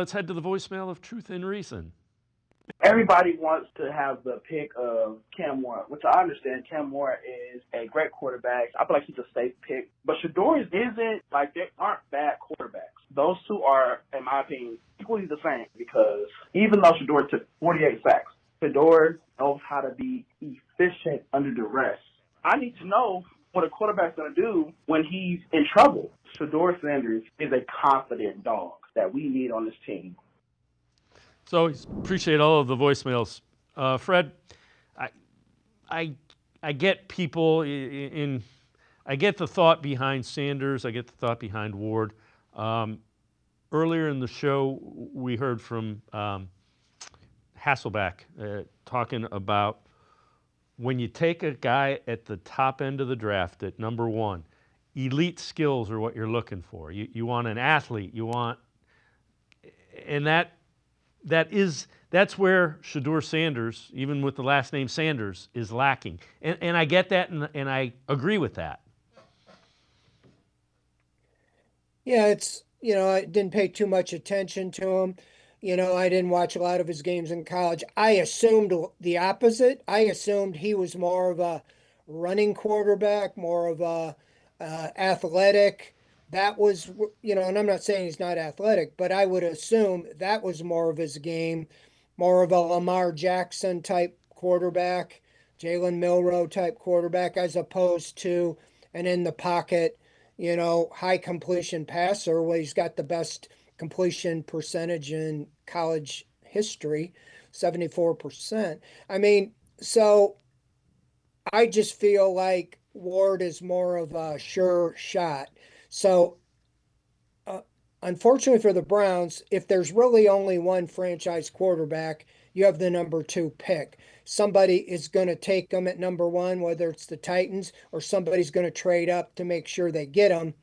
Let's head to the voicemail of Truth and Reason. Everybody wants to have the pick of Cam Moore, which I understand. Cam Moore is a great quarterback. I feel like he's a safe pick. But Shedeur isn't, like, they aren't bad quarterbacks. Those two are, in my opinion, equally the same because even though Shedeur took 48 sacks, Shedeur knows how to be efficient under duress. I need to know what a quarterback's going to do when he's in trouble. Shedeur Sanders is a confident dog that we need on this team. So appreciate all of the voicemails. Fred, I get people I get the thought behind Sanders. I get the thought behind Ward. Earlier in the show, we heard from Hasselback talking about when you take a guy at the top end of the draft at number one, elite skills are what you're looking for. You want an athlete. You want, and that's where Shedeur Sanders, even with the last name Sanders, is lacking. And I get that, and I agree with that. Yeah, I didn't pay too much attention to him. I didn't watch a lot of his games in college. I assumed the opposite. I assumed he was more of a running quarterback, more of a athletic. That was, and I'm not saying he's not athletic, but I would assume that was more of his game, more of a Lamar Jackson type quarterback, Jalen Milroe type quarterback, as opposed to an in the pocket, high completion passer. Well, he's got the best completion percentage in college history, 74%. I mean, so I just feel like Ward is more of a sure shot. So, unfortunately for the Browns, if there's really only one franchise quarterback, you have the number 2 pick. Somebody is going to take them at number 1, whether it's the Titans or somebody's going to trade up to make sure they get them,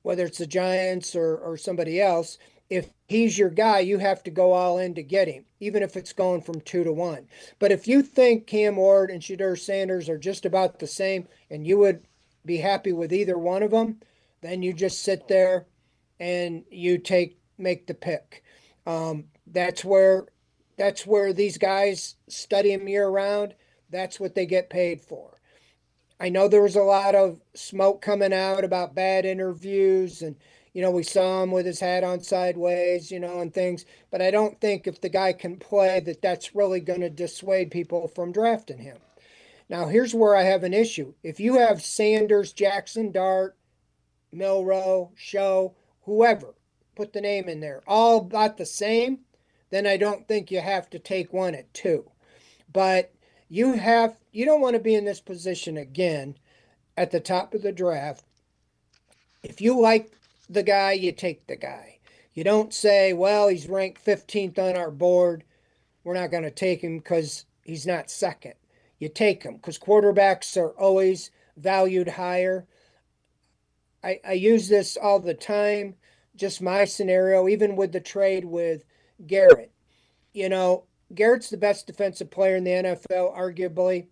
whether it's the Giants or somebody else. If he's your guy, you have to go all in to get him, even if it's going from 2 to 1. But if you think Cam Ward and Shedeur Sanders are just about the same and you would be happy with either one of them, then you just sit there and you make the pick. That's where these guys study him year round. That's what they get paid for. I know there was a lot of smoke coming out about bad interviews, and we saw him with his hat on sideways, and things. But I don't think if the guy can play that's really going to dissuade people from drafting him. Now, here's where I have an issue. If you have Sanders, Jackson Dart, Milroe, Show, whoever, put the name in there, all about the same, then I don't think you have to take one at 2. But you don't want to be in this position again at the top of the draft. If you like the guy, you take the guy. You don't say, well, he's ranked 15th on our board. We're not going to take him because he's not second. You take him because quarterbacks are always valued higher. I use this all the time, just my scenario, even with the trade with Garrett. Garrett's the best defensive player in the NFL, arguably.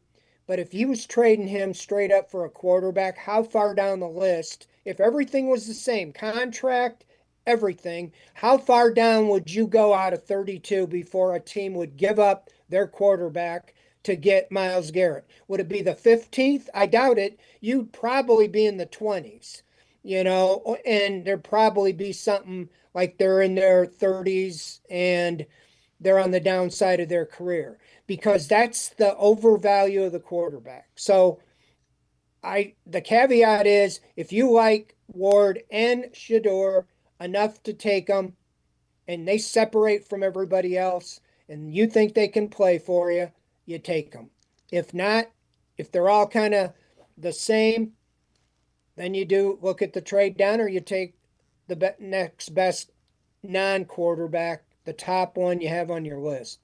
But if he was trading him straight up for a quarterback, how far down the list, if everything was the same, contract, everything, how far down would you go out of 32 before a team would give up their quarterback to get Myles Garrett? Would it be the 15th? I doubt it. You'd probably be in the 20s, and there'd probably be something like they're in their 30s and they're on the downside of their career because that's the overvalue of the quarterback. So the caveat is if you like Ward and Shedeur enough to take them and they separate from everybody else and you think they can play for you, you take them. If not, if they're all kind of the same, then you do look at the trade down or you take the next best non-quarterback, the top one you have on your list.